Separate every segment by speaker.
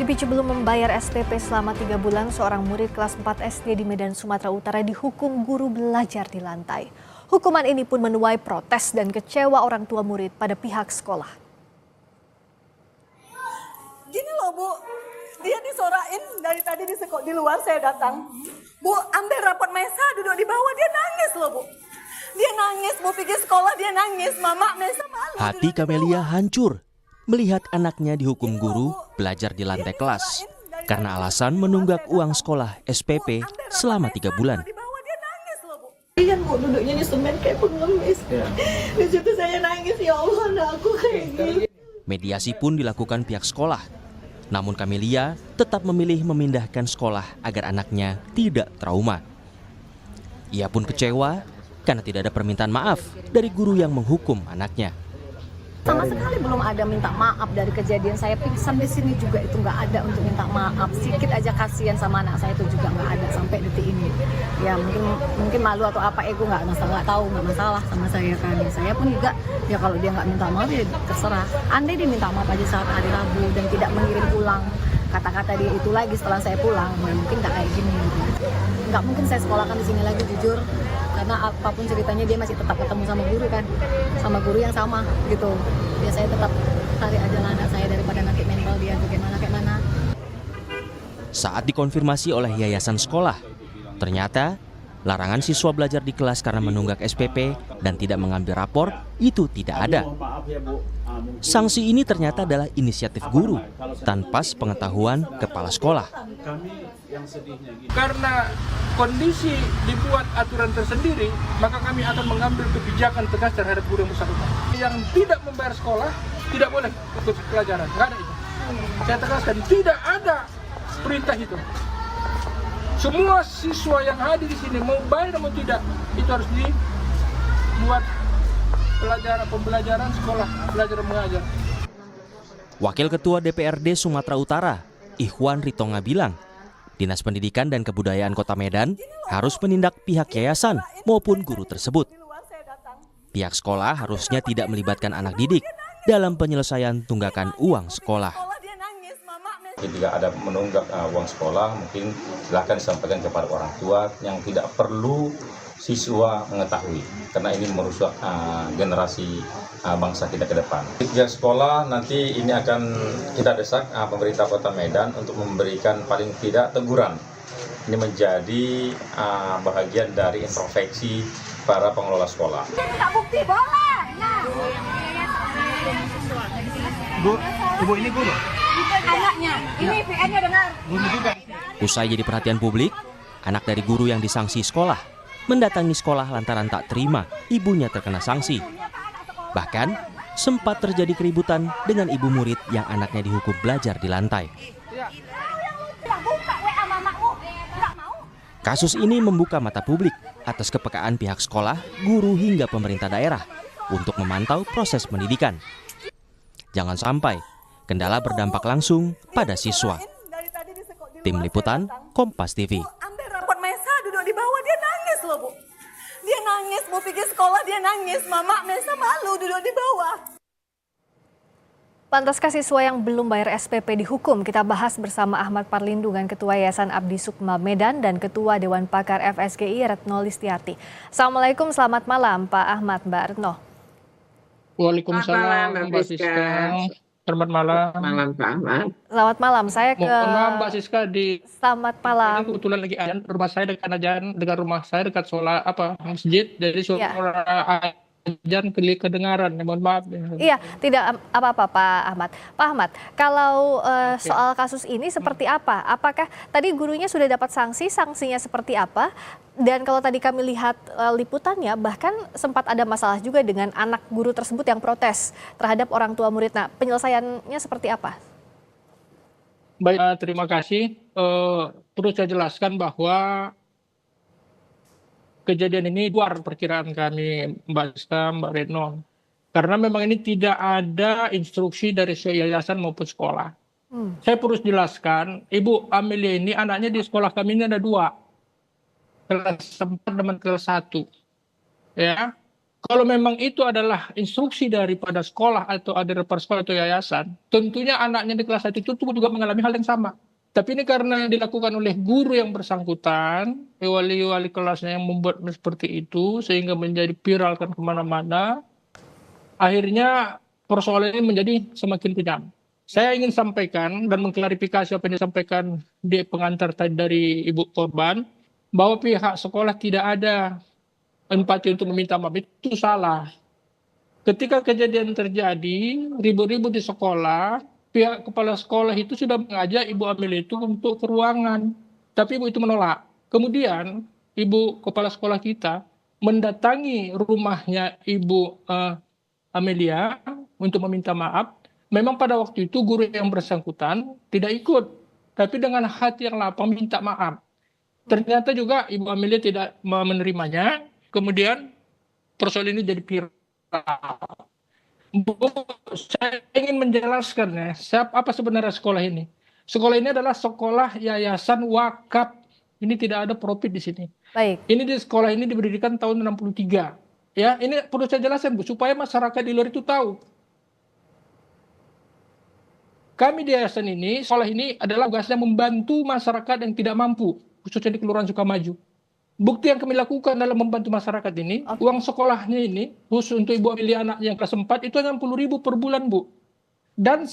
Speaker 1: Dipicu belum membayar SPP selama 3 bulan, seorang murid kelas 4 SD di Medan, Sumatera Utara dihukum guru belajar di lantai. Hukuman ini pun menuai protes dan kecewa orang tua murid pada pihak sekolah.
Speaker 2: Gini loh Bu, dia disorain dari tadi di luar saya datang. Bu, ambil rapot Mesa duduk di bawah, dia nangis loh Bu. Dia nangis, mau pergi sekolah dia nangis, Mama Mesa malu.
Speaker 3: Hati Kamelia hancur melihat anaknya dihukum guru belajar di lantai kelas karena alasan menunggak uang sekolah SPP selama 3 bulan.
Speaker 2: Iya Bu, duduknya di semen kayak pengemis. Di situ saya nangis, ya Allah, anakku kayak gini.
Speaker 3: Mediasi pun dilakukan pihak sekolah. Namun Kamelia tetap memilih memindahkan sekolah agar anaknya tidak trauma. Ia pun kecewa karena tidak ada permintaan maaf dari guru yang menghukum anaknya.
Speaker 4: Sama sekali belum ada minta maaf dari kejadian saya pingsan di sini juga itu nggak ada untuk minta maaf. Sedikit aja kasihan sama anak saya itu juga nggak ada sampai detik ini. Ya mungkin malu atau apa ego nggak tahu, nggak masalah sama saya kan. Saya pun juga ya kalau dia nggak minta maaf ya terserah. Andai dia minta maaf aja saat hari Rabu dan tidak mengirim pulang kata-kata dia itu lagi setelah saya pulang, ya mungkin nggak kayak gini. Nggak mungkin saya sekolahkan di sini lagi jujur. Karena apapun ceritanya dia masih tetap ketemu sama guru kan, sama guru yang sama gitu. Ya saya tetap cari aja anak saya daripada nanti mental dia bagaimana kayak mana.
Speaker 3: Saat dikonfirmasi oleh yayasan sekolah, ternyata larangan siswa belajar di kelas karena menunggak SPP dan tidak mengambil rapor itu tidak ada. Sanksi ini ternyata adalah inisiatif guru tanpa sepengetahuan kepala sekolah.
Speaker 5: Karena kondisi dibuat aturan tersendiri, maka kami akan mengambil kebijakan tegas terhadap guru yang bersangkutan. Yang tidak membayar sekolah tidak boleh ikut pelajaran, nggak ada itu. Saya tegaskan tidak ada perintah itu. Semua siswa yang hadir di sini mau bayar mau tidak itu harus dibuat pembelajaran sekolah belajar mengajar.
Speaker 3: Wakil Ketua DPRD Sumatera Utara, Ikhwan Ritonga bilang, Dinas Pendidikan dan Kebudayaan Kota Medan harus menindak pihak yayasan maupun guru tersebut. Pihak sekolah harusnya tidak melibatkan anak didik dalam penyelesaian tunggakan uang sekolah.
Speaker 6: Jika ada menunggak uang sekolah, mungkin silakan disampaikan kepada orang tua yang tidak perlu siswa mengetahui, karena ini merusak generasi bangsa kita ke depan. Pihak sekolah nanti ini akan kita desak pemerintah Kota Medan untuk memberikan paling tidak teguran. Ini menjadi bahagian dari introspeksi para pengelola sekolah.
Speaker 2: Bukti boleh. Nah.
Speaker 5: Ibu ini guru?
Speaker 2: Anaknya, ini PN-nya dengar.
Speaker 5: Guru juga.
Speaker 3: Usai jadi perhatian publik, anak dari guru yang disanksi sekolah mendatangi sekolah lantaran tak terima ibunya terkena sanksi. Bahkan sempat terjadi keributan dengan ibu murid yang anaknya dihukum belajar di lantai. Kasus ini membuka mata publik atas kepekaan pihak sekolah, guru hingga pemerintah daerah untuk memantau proses pendidikan. Jangan sampai kendala berdampak langsung pada siswa. Tim Liputan, Kompas TV.
Speaker 2: Ambil rapot Mesa duduk di bawah, dia nangis loh Bu. Dia nangis, mau pergi sekolah dia nangis, Mama Mesa malu duduk di bawah.
Speaker 1: Pantaskah siswa yang belum bayar SPP dihukum? Kita bahas bersama Ahmad Parlindungan, Ketua Yayasan Abdi Sukma Medan dan Ketua Dewan Pakar FSGI Retno Listiarti. Assalamualaikum, selamat malam Pak Ahmad, Mbak Retno.
Speaker 5: Waalaikumsalam, Mbak Siska. Selamat malam.
Speaker 7: Malam Pak Ahmad.
Speaker 1: Selamat malam, saya ke...
Speaker 5: Mohon maaf Mbak Siska,
Speaker 1: Selamat malam.
Speaker 5: Ini kebetulan lagi ajan, rumah saya dekat ajan, dengan rumah saya dekat sholat masjid, jadi suara ajan kedengaran. Mohon maaf.
Speaker 1: Iya, tidak apa-apa Pak Ahmad. Pak Ahmad, kalau soal kasus ini seperti apa? Apakah tadi gurunya sudah dapat sanksinya seperti apa? Dan kalau tadi kami lihat liputannya, bahkan sempat ada masalah juga dengan anak guru tersebut yang protes terhadap orang tua murid. Nah, penyelesaiannya seperti apa?
Speaker 5: Baik, terima kasih. Perlu saya jelaskan bahwa kejadian ini luar perkiraan kami, Mbak Siska, Mbak Retno. Karena memang ini tidak ada instruksi dari yayasan maupun sekolah. Saya perlu jelaskan, Ibu Amelia ini anaknya di sekolah kami ini ada 2. Kelas 4 dan kelas 1. Ya. Kalau memang itu adalah instruksi daripada sekolah atau ada daripada sekolah atau yayasan, tentunya anaknya di kelas 1 itu juga mengalami hal yang sama. Tapi ini karena yang dilakukan oleh guru yang bersangkutan, wali-wali kelasnya yang membuat seperti itu, sehingga menjadi viral kan kemana-mana, akhirnya persoalan ini menjadi semakin kejam. Saya ingin sampaikan dan mengklarifikasi apa yang disampaikan di pengantar tadi dari ibu korban, bahwa pihak sekolah tidak ada empati untuk meminta maaf, itu salah. Ketika kejadian terjadi, ribut-ribut di sekolah, pihak kepala sekolah itu sudah mengajak Ibu Amelia itu untuk ke ruangan. Tapi Ibu itu menolak. Kemudian Ibu kepala sekolah kita mendatangi rumahnya Ibu Amelia untuk meminta maaf. Memang pada waktu itu guru yang bersangkutan tidak ikut. Tapi dengan hati yang lapang minta maaf. Ternyata juga Ibu Amelia tidak menerimanya. Kemudian persoalan ini jadi viral. Bu, saya ingin menjelaskan ya, apa sebenarnya sekolah ini. Sekolah ini adalah sekolah yayasan wakaf. Ini tidak ada profit di sini.
Speaker 1: Baik.
Speaker 5: Ini di sekolah ini didirikan tahun 63. Ya, ini perlu saya jelaskan Bu, supaya masyarakat di luar itu tahu. Kami di yayasan ini, sekolah ini adalah tugasnya membantu masyarakat yang tidak mampu, khususnya di Kelurahan Sukamaju. Bukti yang kami lakukan dalam membantu masyarakat ini, uang sekolahnya ini, khusus untuk Ibu Amelia anak yang kelas 4, itu 60.000 per bulan, Bu. Dan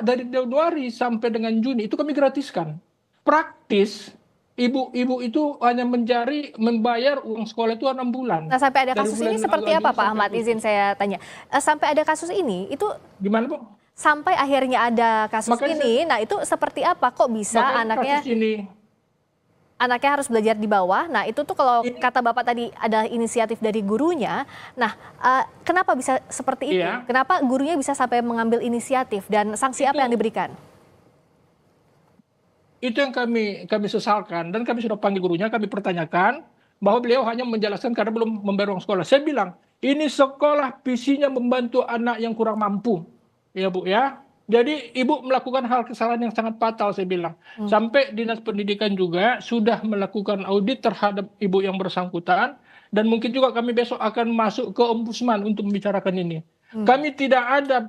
Speaker 5: dari Januari sampai dengan Juni, itu kami gratiskan. Praktis, ibu-ibu itu hanya membayar uang sekolah itu 6 bulan.
Speaker 1: Nah, sampai ada kasus ini seperti apa, Pak Ahmad? Izin saya tanya. Sampai ada kasus ini, itu
Speaker 5: gimana, Bu?
Speaker 1: Sampai akhirnya ada kasus ini, nah itu seperti apa? Kok bisa anaknya harus belajar di bawah? Nah itu tuh kalau kata Bapak tadi ada inisiatif dari gurunya. Nah kenapa bisa seperti itu?
Speaker 5: Iya.
Speaker 1: Kenapa gurunya bisa sampai mengambil inisiatif dan sanksi apa yang diberikan?
Speaker 5: Itu yang kami sesalkan dan kami sudah panggil gurunya, kami pertanyakan bahwa beliau hanya menjelaskan karena belum membayar uang sekolah. Saya bilang, ini sekolah visinya membantu anak yang kurang mampu. Ya Bu ya. Jadi Ibu melakukan hal kesalahan yang sangat fatal, saya bilang. Sampai Dinas Pendidikan juga sudah melakukan audit terhadap Ibu yang bersangkutan. Dan mungkin juga kami besok akan masuk ke Ombudsman untuk membicarakan ini. Kami tidak ada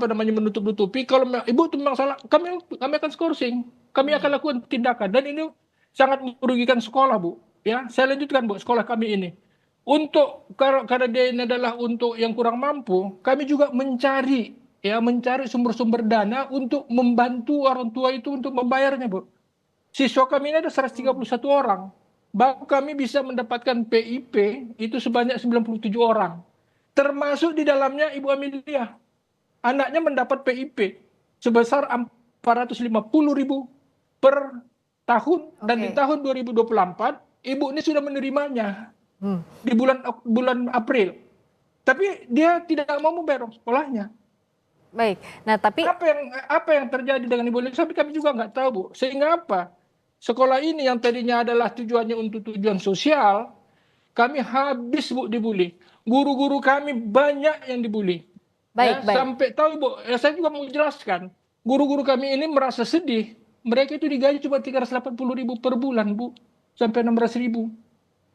Speaker 5: menutup-nutupi. Kalau Ibu itu memang salah, kami akan skorsing. Kami akan lakukan tindakan. Dan ini sangat merugikan sekolah, Bu. Ya, saya lanjutkan, Bu, sekolah kami ini. Karena dia ini adalah untuk yang kurang mampu, kami juga mencari sumber-sumber dana untuk membantu orang tua itu untuk membayarnya, Bu. Siswa kami ini ada 131 orang. Bahkan kami bisa mendapatkan PIP itu sebanyak 97 orang. Termasuk di dalamnya Ibu Amelia. Anaknya mendapat PIP sebesar 450.000 per tahun. Dan di tahun 2024, Ibu ini sudah menerimanya di bulan April. Tapi dia tidak mau membayar sekolahnya.
Speaker 1: Baik, nah tapi
Speaker 5: apa yang terjadi dengan Ibu Amelia? Sampai kami juga nggak tahu, Bu. Sehingga apa? Sekolah ini yang tadinya adalah tujuannya untuk tujuan sosial, kami habis, Bu, dibully. Guru-guru kami banyak yang dibully.
Speaker 1: Baik.
Speaker 5: Sampai tahu, Bu, saya juga mau jelaskan. Guru-guru kami ini merasa sedih. Mereka itu digaji cuma 380.000 per bulan, Bu, sampai 600.000.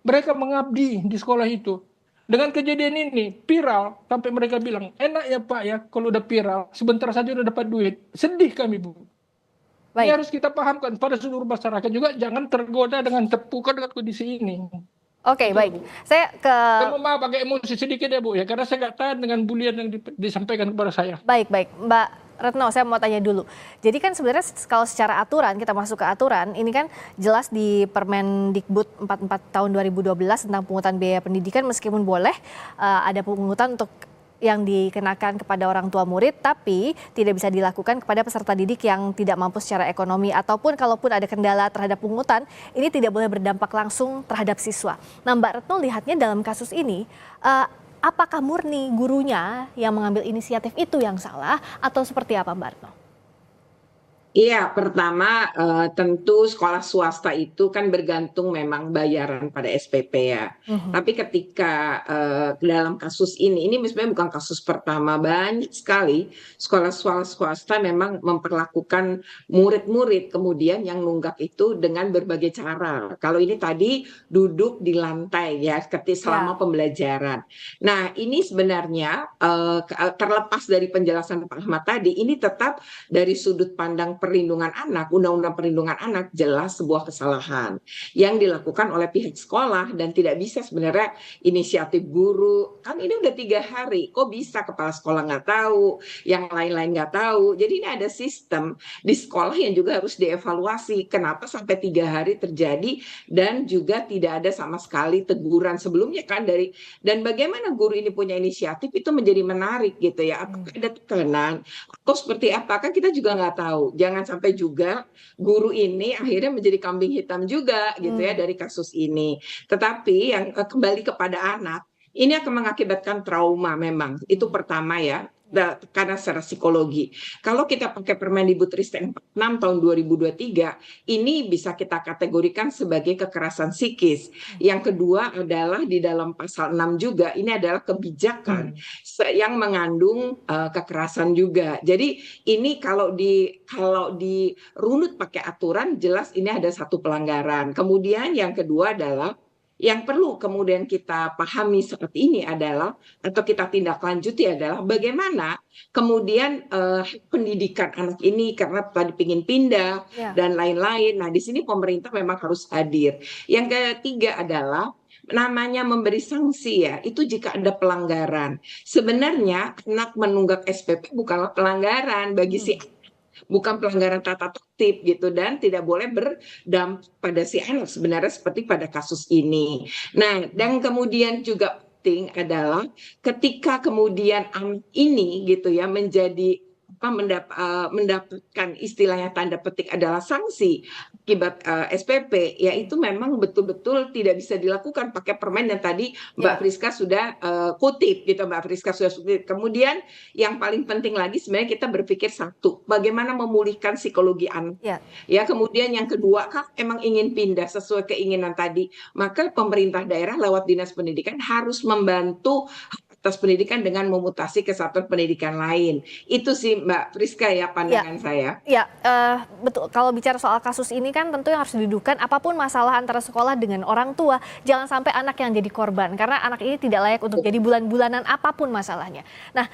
Speaker 5: Mereka mengabdi di sekolah itu. Dengan kejadian ini viral sampai mereka bilang, enak ya Pak ya kalau udah viral, sebentar saja udah dapat duit. Sedih kami, Bu. Ini harus kita pahamkan pada seluruh masyarakat juga, jangan tergoda dengan terpukau dengan kondisi ini.
Speaker 1: Oke, baik. Saya
Speaker 5: Kamu mau pakai emosi sedikit ya, Bu, ya, karena saya nggak tahan dengan bulian yang disampaikan kepada saya.
Speaker 1: Baik, Mbak Retno, saya mau tanya dulu. Jadi kan sebenarnya kalau secara aturan, kita masuk ke aturan, ini kan jelas di Permendikbud 44 tahun 2012 tentang pungutan biaya pendidikan, meskipun boleh ada pungutan untuk yang dikenakan kepada orang tua murid, tapi tidak bisa dilakukan kepada peserta didik yang tidak mampu secara ekonomi, ataupun kalaupun ada kendala terhadap pungutan, ini tidak boleh berdampak langsung terhadap siswa. Nah, Mbak Retno lihatnya dalam kasus ini, apakah murni gurunya yang mengambil inisiatif itu yang salah, atau seperti apa, Mbak Retno?
Speaker 7: Iya, pertama tentu sekolah swasta itu kan bergantung memang bayaran pada SPP ya.
Speaker 1: Mhm.
Speaker 7: Tapi ketika dalam kasus ini sebenarnya bukan kasus pertama, banyak sekali sekolah swasta memang memperlakukan murid-murid kemudian yang nunggak itu dengan berbagai cara. Kalau ini tadi duduk di lantai ya, selama
Speaker 1: Ya,
Speaker 7: pembelajaran. Nah, ini sebenarnya terlepas dari penjelasan Pak Ahmad tadi, ini tetap dari sudut pandang perlindungan anak, Undang-Undang Perlindungan Anak jelas sebuah kesalahan yang dilakukan oleh pihak sekolah dan tidak bisa sebenarnya inisiatif guru. Kan ini udah 3 hari, kok bisa kepala sekolah nggak tahu, yang lain-lain nggak tahu. Jadi ini ada sistem di sekolah yang juga harus dievaluasi. Kenapa sampai 3 hari terjadi dan juga tidak ada sama sekali teguran sebelumnya kan dari, dan bagaimana guru ini punya inisiatif itu menjadi menarik gitu ya. Apakah ada tekanan? Kok seperti apa? Kan kita juga nggak tahu. Jangan sampai juga guru ini akhirnya menjadi kambing hitam juga gitu ya
Speaker 1: mmm,
Speaker 7: dari kasus ini. Tetapi yang kembali kepada anak, ini akan mengakibatkan trauma memang. Itu pertama ya. Karena secara psikologi. Kalau kita pakai Permendikbudristek 46 tahun 2023, ini bisa kita kategorikan sebagai kekerasan psikis. Yang kedua adalah di dalam pasal 6 juga, ini adalah kebijakan yang mengandung kekerasan juga. Jadi ini kalau dirunut pakai aturan jelas ini ada satu pelanggaran. Kemudian yang kedua adalah yang perlu kemudian kita pahami saat ini adalah atau kita tindak lanjuti adalah bagaimana kemudian pendidikan anak ini karena tadi ingin pindah
Speaker 1: ya.
Speaker 7: dan lain-lain. Nah, di sini pemerintah memang harus hadir. Yang ketiga adalah namanya memberi sanksi ya, itu jika ada pelanggaran. Sebenarnya anak menunggak SPP bukanlah pelanggaran bagi si, bukan pelanggaran tata tertib gitu, dan tidak boleh berdampak pada si anak sebenarnya seperti pada kasus ini. Nah, dan kemudian juga penting adalah ketika kemudian anak ini gitu ya menjadi mendapatkan istilahnya tanda petik adalah sanksi akibat SPP, ya itu memang betul-betul tidak bisa dilakukan pakai permen yang tadi Mbak
Speaker 1: Ya,
Speaker 7: Friska sudah kutip gitu, Mbak Friska sudah kutip. Kemudian yang paling penting lagi sebenarnya kita berpikir satu, bagaimana memulihkan psikologi anak.
Speaker 1: ya.
Speaker 7: Ya, kemudian yang kedua, kan emang ingin pindah sesuai keinginan tadi, maka pemerintah daerah lewat Dinas Pendidikan harus membantu atas pendidikan dengan memutasi ke satuan pendidikan lain. Itu sih Mbak Friska ya
Speaker 1: Ya,
Speaker 7: pandangan saya.
Speaker 1: ya, betul. Kalau bicara soal kasus ini kan tentu yang harus didudukan apapun masalah antara sekolah dengan orang tua, jangan sampai anak yang jadi korban karena anak ini tidak layak untuk jadi bulan-bulanan apapun masalahnya. Nah,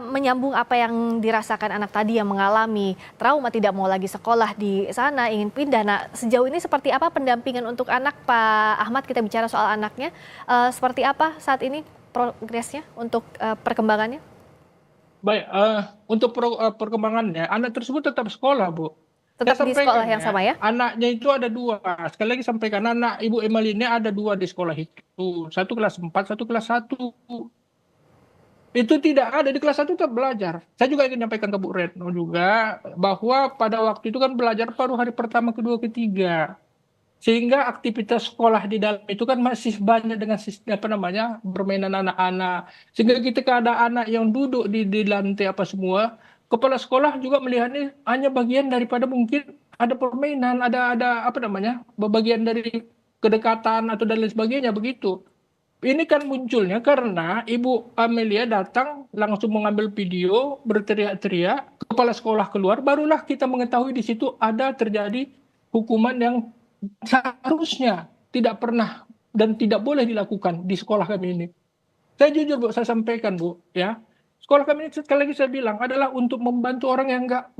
Speaker 1: menyambung apa yang dirasakan anak tadi yang mengalami trauma tidak mau lagi sekolah di sana, ingin pindah. Nah, sejauh ini seperti apa pendampingan untuk anak, Pak Ahmad? Kita bicara soal anaknya, seperti apa saat ini progresnya untuk perkembangannya?
Speaker 5: Baik, untuk perkembangannya, anak tersebut tetap sekolah, Bu. Saya
Speaker 1: Tetap di
Speaker 5: sampaikan
Speaker 1: sekolah yang
Speaker 5: ya,
Speaker 1: sama ya?
Speaker 5: anaknya itu ada 2. Sekali lagi sampaikan, anak Ibu Emily ini ada 2 di sekolah itu. Satu kelas 4, satu kelas 1. Itu tidak ada, di kelas 1 tetap belajar. Saya juga ingin menyampaikan ke Bu Retno juga, bahwa pada waktu itu kan belajar baru hari pertama, kedua, ketiga. Sehingga aktivitas sekolah di dalam itu kan masih banyak dengan permainan anak-anak. Sehingga ketika ada anak yang duduk di lantai apa semua, kepala sekolah juga melihatnya hanya bagian daripada mungkin ada permainan, ada bagian dari kedekatan atau dan lain sebagainya begitu. Ini kan munculnya karena Ibu Amelia datang langsung mengambil video, berteriak-teriak, kepala sekolah keluar, barulah kita mengetahui di situ ada terjadi hukuman yang seharusnya tidak pernah dan tidak boleh dilakukan di sekolah kami ini. Saya jujur Bu, saya sampaikan Bu, ya. Sekolah kami ini sekali lagi saya bilang adalah untuk membantu orang yang nggak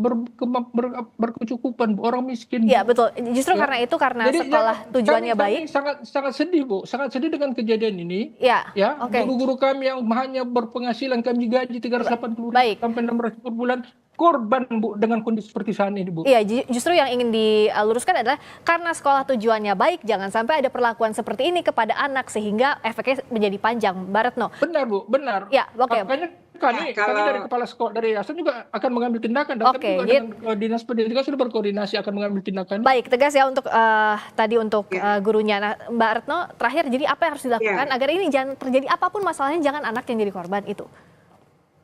Speaker 5: berkecukupan, Bu, orang miskin.
Speaker 1: Iya
Speaker 5: Bu.
Speaker 1: betul, justru
Speaker 5: Ya.
Speaker 1: karena itu karena
Speaker 5: Jadi
Speaker 1: sekolah tujuannya
Speaker 5: kami
Speaker 1: baik.
Speaker 5: sangat sedih Bu, sangat sedih dengan kejadian ini.
Speaker 1: Ya,
Speaker 5: Ya,
Speaker 1: oke.
Speaker 5: guru-guru kami yang hanya berpenghasilan kami gaji 380
Speaker 1: Baik.
Speaker 5: sampai 600 per bulan korban Bu dengan kondisi seperti saat ini Bu.
Speaker 1: Iya, justru yang ingin diluruskan adalah karena sekolah tujuannya baik, jangan sampai ada perlakuan seperti ini kepada anak sehingga efeknya menjadi panjang. Mbak Retno.
Speaker 5: Benar Bu, benar.
Speaker 1: Ya, oke.
Speaker 5: Makanya kami dari kepala sekolah dari yayasan juga akan mengambil tindakan dan
Speaker 1: Oke,
Speaker 5: kami juga dengan Dinas Pendidikan sudah berkoordinasi akan mengambil tindakan.
Speaker 1: Baik, tegas ya untuk tadi untuk gurunya. Nah, Mbak Retno, terakhir jadi apa yang harus dilakukan agar ini jangan terjadi apapun masalahnya, jangan anak yang jadi korban itu.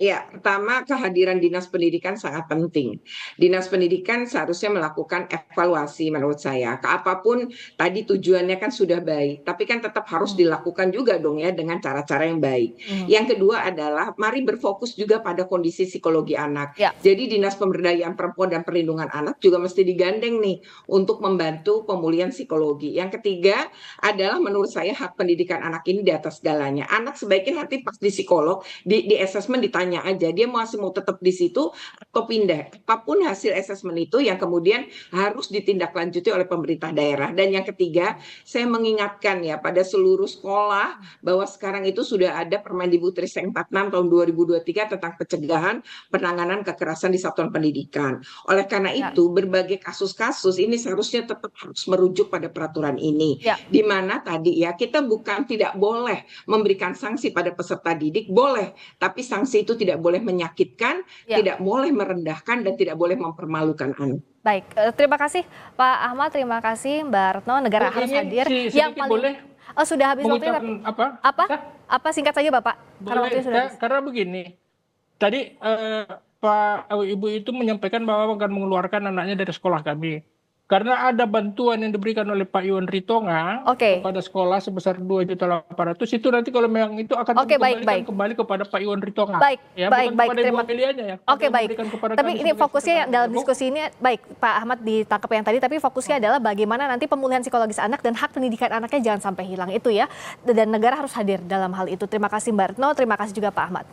Speaker 7: Ya, pertama kehadiran Dinas Pendidikan sangat penting. Dinas Pendidikan seharusnya melakukan evaluasi menurut saya. Apapun tadi tujuannya kan sudah baik, tapi kan tetap harus dilakukan juga dong ya dengan cara-cara yang baik. Yang kedua adalah mari berfokus juga pada kondisi psikologi anak.
Speaker 1: Ya.
Speaker 7: Jadi Dinas Pemberdayaan Perempuan dan Perlindungan Anak juga mesti digandeng nih untuk membantu pemulihan psikologi. Yang ketiga adalah menurut saya hak pendidikan anak ini di atas segalanya. Anak sebaiknya nanti pas di psikolog, di asesmen ditanya aja dia masih mau tetap di situ atau pindah. Apapun hasil asesmen itu yang kemudian harus ditindaklanjuti oleh pemerintah daerah. Dan yang ketiga, saya mengingatkan ya pada seluruh sekolah bahwa sekarang itu sudah ada Permendikbudristek 46 tahun 2023 tentang pencegahan penanganan kekerasan di satuan pendidikan. Oleh karena itu, berbagai kasus-kasus ini seharusnya tetap harus merujuk pada peraturan ini.
Speaker 1: Ya.
Speaker 7: Di mana tadi ya kita bukan tidak boleh memberikan sanksi pada peserta didik, boleh, tapi sanksi itu tidak boleh menyakitkan, tidak boleh merendahkan, dan tidak boleh mempermalukan anak.
Speaker 1: Baik, terima kasih Pak Ahmad, terima kasih Mbak Retno. Negara harus hadir.
Speaker 5: Yang boleh
Speaker 1: sudah habis waktunya. Apa singkat saja Bapak? Karena waktunya sudah habis.
Speaker 5: Karena begini, tadi Pak Ibu itu menyampaikan bahwa akan mengeluarkan anaknya dari sekolah kami. Karena ada bantuan yang diberikan oleh Pak Iwan Ritonga kepada sekolah sebesar 2.800.000 itu nanti kalau memang itu akan dikembalikan kembali kepada Pak Iwan Ritonga.
Speaker 1: Baik,
Speaker 5: ya,
Speaker 1: baik,
Speaker 5: bukan kepada Ibu
Speaker 1: terima
Speaker 5: Amelianya ya.
Speaker 1: Oke, baik. Tapi ini fokusnya dalam diskusi ini, baik Pak Ahmad ditangkap yang tadi, tapi fokusnya adalah bagaimana nanti pemulihan psikologis anak dan hak pendidikan anaknya jangan sampai hilang itu ya. Dan negara harus hadir dalam hal itu. Terima kasih Mbak Retno, terima kasih juga Pak Ahmad.